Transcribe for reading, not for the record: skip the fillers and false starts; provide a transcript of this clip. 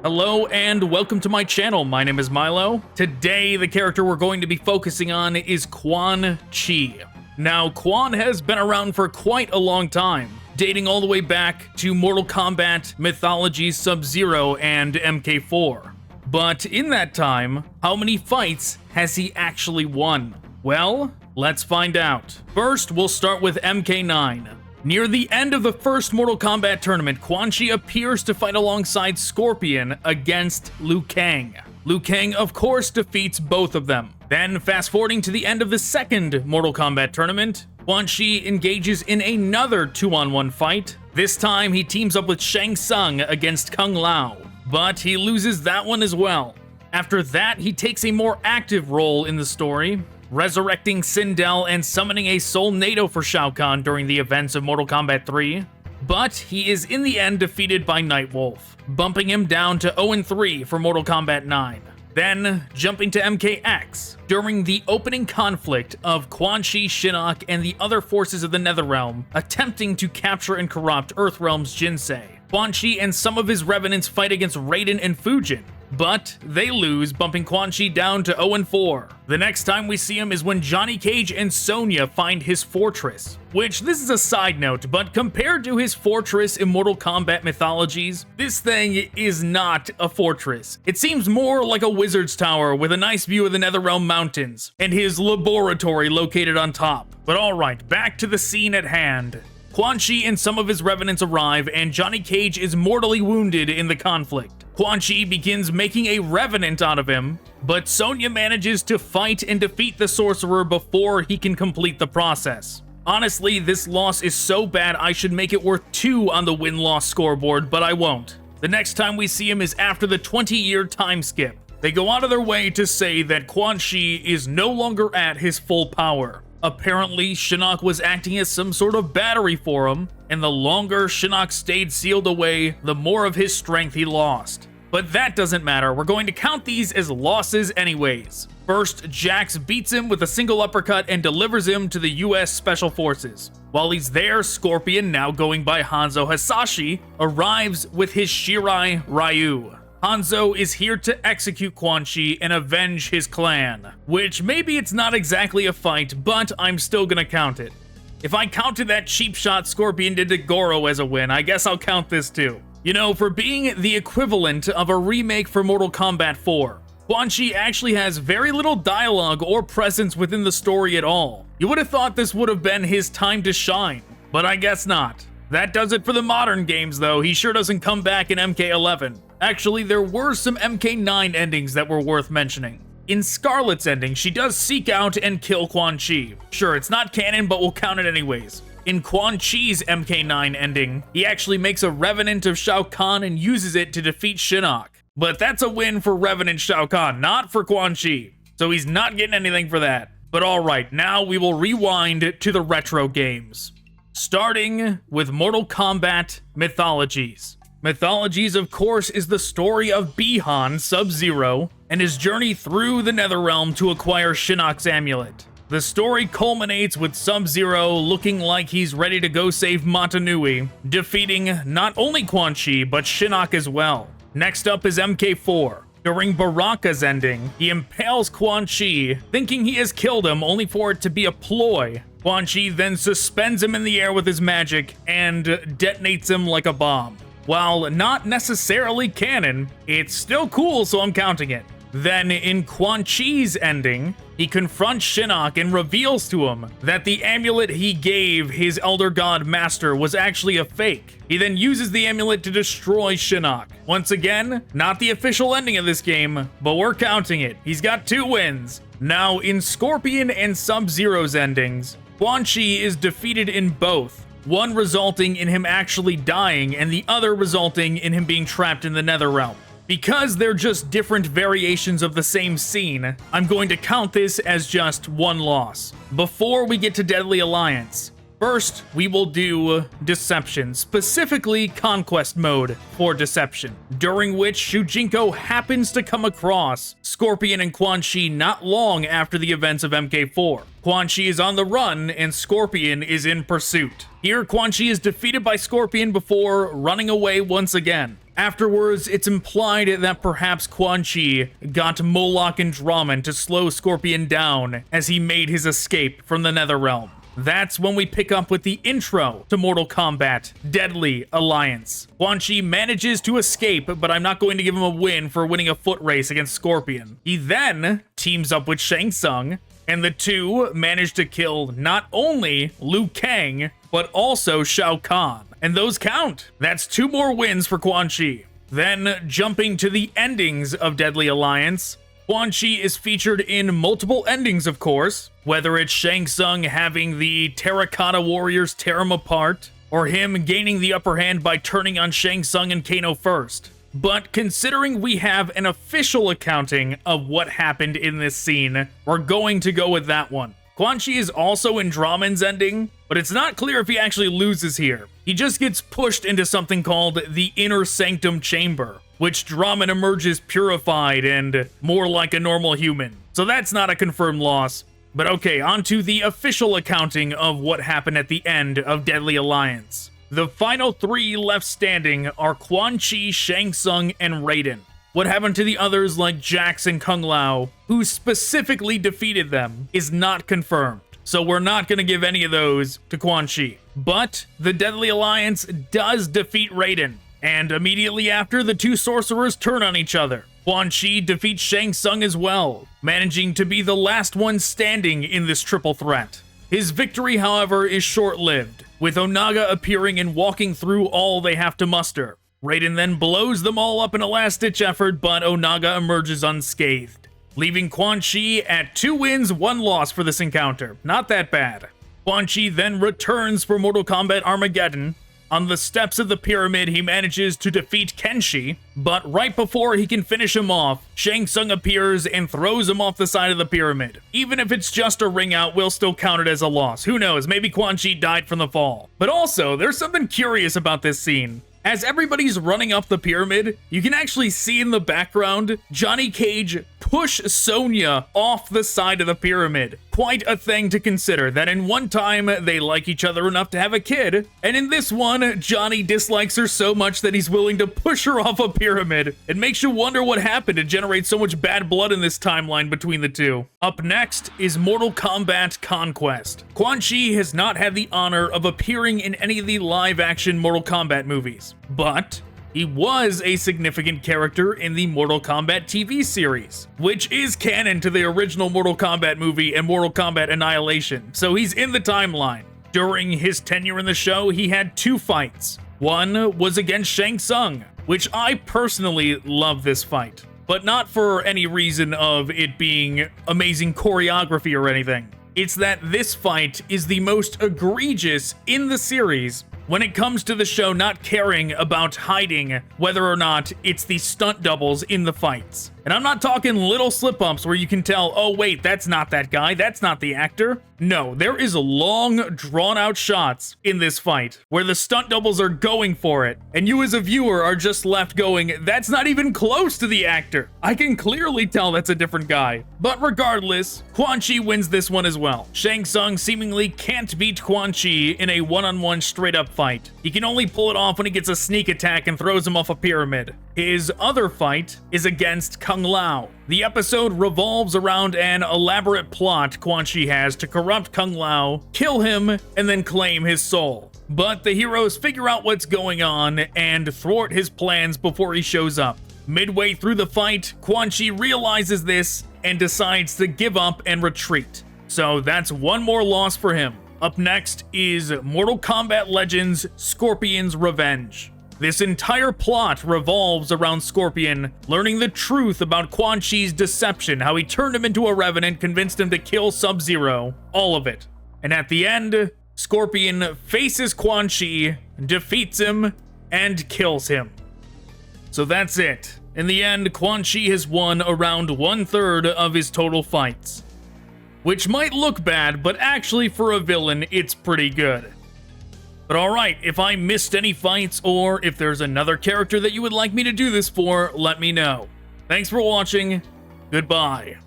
Hello and welcome to my channel. My name is Milo. Today, the character we're going to be focusing on is Quan Chi. Now, Quan has been around for quite a long time, dating all the way back to Mortal Kombat, Mythology, Sub-Zero, and MK4. But in that time, how many fights has he actually won? Well, let's find out. First, we'll start with MK9. Near the end of the first Mortal Kombat tournament, Quan Chi appears to fight alongside Scorpion against Liu Kang. Liu Kang, of course, defeats both of them. Then, fast forwarding to the end of the second Mortal Kombat tournament, Quan Chi engages in another 2-on-1 fight. This time, he teams up with Shang Tsung against Kung Lao, but he loses that one as well. After that, he takes a more active role in the story, resurrecting Sindel and summoning a Soul NATO for Shao Kahn during the events of Mortal Kombat 3, but he is in the end defeated by Nightwolf, bumping him down to 0-3 for Mortal Kombat 9. Then, jumping to MKX, during the opening conflict of Quan Chi, Shinnok, and the other forces of the Netherrealm, attempting to capture and corrupt Earthrealm's Jinsei. Quan Chi and some of his revenants fight against Raiden and Fujin, but they lose, bumping Quan Chi down to 0-4. The next time we see him is when Johnny Cage and Sonya find his fortress, which this is a side note, but compared to his fortress in Mortal Kombat Mythologies, this thing is not a fortress. It seems more like a wizard's tower with a nice view of the Netherrealm Mountains and his laboratory located on top. But alright, back to the scene at hand. Quan Chi and some of his revenants arrive, and Johnny Cage is mortally wounded in the conflict. Quan Chi begins making a revenant out of him, but Sonya manages to fight and defeat the sorcerer before he can complete the process. Honestly, this loss is so bad I should make it worth 2 on the win-loss scoreboard, but I won't. The next time we see him is after the 20-year time skip. They go out of their way to say that Quan Chi is no longer at his full power. Apparently, Shinnok was acting as some sort of battery for him, and the longer Shinnok stayed sealed away, the more of his strength he lost. But that doesn't matter, we're going to count these as losses anyways. First, Jax beats him with a single uppercut and delivers him to the US Special Forces. While he's there, Scorpion, now going by Hanzo Hasashi, arrives with his Shirai Ryu. Hanzo is here to execute Quan Chi and avenge his clan, which maybe it's not exactly a fight, but I'm still gonna count it. If I counted that cheap shot Scorpion did to Goro as a win, I guess I'll count this too. You know, for being the equivalent of a remake for Mortal Kombat 4, Quan Chi actually has very little dialogue or presence within the story at all. You would have thought this would have been his time to shine, but I guess not. That does it for the modern games though, he sure doesn't come back in MK11. Actually, there were some MK9 endings that were worth mentioning. In Scarlet's ending, she does seek out and kill Quan Chi. Sure, it's not canon, but we'll count it anyways. In Quan Chi's MK9 ending, he actually makes a Revenant of Shao Kahn and uses it to defeat Shinnok. But that's a win for Revenant Shao Kahn, not for Quan Chi. So he's not getting anything for that. But alright, now we will rewind to the retro games. Starting with Mortal Kombat Mythologies. Mythologies, of course, is the story of Bi-Han, Sub-Zero, and his journey through the Netherrealm to acquire Shinnok's amulet. The story culminates with Sub-Zero looking like he's ready to go save Montanui, defeating not only Quan Chi, but Shinnok as well. Next up is MK4. During Baraka's ending, he impales Quan Chi, thinking he has killed him only for it to be a ploy. Quan Chi then suspends him in the air with his magic and detonates him like a bomb. While not necessarily canon, it's still cool, so I'm counting it. Then, in Quan Chi's ending, he confronts Shinnok and reveals to him that the amulet he gave his Elder God Master was actually a fake. He then uses the amulet to destroy Shinnok. Once again, not the official ending of this game, but we're counting it. He's got 2 wins. Now, in Scorpion and Sub-Zero's endings, Quan Chi is defeated in both, one resulting in him actually dying and the other resulting in him being trapped in the Netherrealm. Because they're just different variations of the same scene, I'm going to count this as just 1 loss. Before we get to Deadly Alliance, First, we will do Deception, specifically Conquest mode for Deception, during which Shujinko happens to come across Scorpion and Quan Chi not long after the events of MK4. Quan Chi is on the run, and Scorpion is in pursuit. Here, Quan Chi is defeated by Scorpion before running away once again. Afterwards, it's implied that perhaps Quan Chi got Moloch and Draman to slow Scorpion down as he made his escape from the Netherrealm. That's when we pick up with the intro to Mortal Kombat, Deadly Alliance. Quan Chi manages to escape, but I'm not going to give him a win for winning a foot race against Scorpion. He then teams up with Shang Tsung, and the two manage to kill not only Liu Kang, but also Shao Kahn. And those count. That's 2 more wins for Quan Chi. Then, jumping to the endings of Deadly Alliance, Quan Chi is featured in multiple endings, of course, whether it's Shang Tsung having the Terracotta Warriors tear him apart, or him gaining the upper hand by turning on Shang Tsung and Kano first. But considering we have an official accounting of what happened in this scene, we're going to go with that one. Quan Chi is also in Draman's ending, but it's not clear if he actually loses here. He just gets pushed into something called the Inner Sanctum Chamber, which Draman emerges purified and more like a normal human. So that's not a confirmed loss. But okay, on to the official accounting of what happened at the end of Deadly Alliance. The final 3 left standing are Quan Chi, Shang Tsung, and Raiden. What happened to the others like Jax and Kung Lao, who specifically defeated them, is not confirmed. So we're not going to give any of those to Quan Chi. But the Deadly Alliance does defeat Raiden. And immediately after, the 2 sorcerers turn on each other. Quan Chi defeats Shang Tsung as well, managing to be the last one standing in this triple threat. His victory, however, is short-lived, with Onaga appearing and walking through all they have to muster. Raiden then blows them all up in a last-ditch effort, but Onaga emerges unscathed, leaving Quan Chi at 2 wins, 1 loss for this encounter. Not that bad. Quan Chi then returns for Mortal Kombat Armageddon. On the steps of the pyramid, he manages to defeat Kenshi, but right before he can finish him off, Shang Tsung appears and throws him off the side of the pyramid. Even if it's just a ring out, we'll still count it as a loss. Who knows, maybe Quan Chi died from the fall. But also, there's something curious about this scene. As everybody's running up the pyramid, you can actually see in the background Johnny Cage push Sonya off the side of the pyramid. Quite a thing to consider, that in one time they like each other enough to have a kid, and in this one, Johnny dislikes her so much that he's willing to push her off a pyramid. It makes you wonder what happened to generate so much bad blood in this timeline between the two. Up next is Mortal Kombat Conquest. Quan Chi has not had the honor of appearing in any of the live-action Mortal Kombat movies, but he was a significant character in the Mortal Kombat TV series, which is canon to the original Mortal Kombat movie and Mortal Kombat Annihilation, so he's in the timeline. During his tenure in the show, he had 2 fights. One was against Shang Tsung, which I personally love this fight, but not for any reason of it being amazing choreography or anything. It's that this fight is the most egregious in the series when it comes to the show not caring about hiding whether or not it's the stunt doubles in the fights. And I'm not talking little slip-ups where you can tell, oh wait, that's not that guy, that's not the actor. No, there is long, drawn-out shots in this fight where the stunt doubles are going for it, and you as a viewer are just left going, that's not even close to the actor. I can clearly tell that's a different guy. But regardless, Quan Chi wins this one as well. Shang Tsung seemingly can't beat Quan Chi in a one-on-one straight-up fight. He can only pull it off when he gets a sneak attack and throws him off a pyramid. His other fight is against Kung Lao. The episode revolves around an elaborate plot Quan Chi has to corrupt Kung Lao, kill him, and then claim his soul. But the heroes figure out what's going on and thwart his plans before he shows up. Midway through the fight, Quan Chi realizes this and decides to give up and retreat. So that's 1 more loss for him. Up next is Mortal Kombat Legends Scorpion's Revenge. This entire plot revolves around Scorpion learning the truth about Quan Chi's deception, how he turned him into a revenant, convinced him to kill Sub-Zero, all of it. And at the end, Scorpion faces Quan Chi, defeats him, and kills him. So that's it. In the end, Quan Chi has won around 1/3 of his total fights. which might look bad, but actually for a villain, it's pretty good. But alright, if I missed any fights, or if there's another character that you would like me to do this for, let me know. Thanks for watching. Goodbye.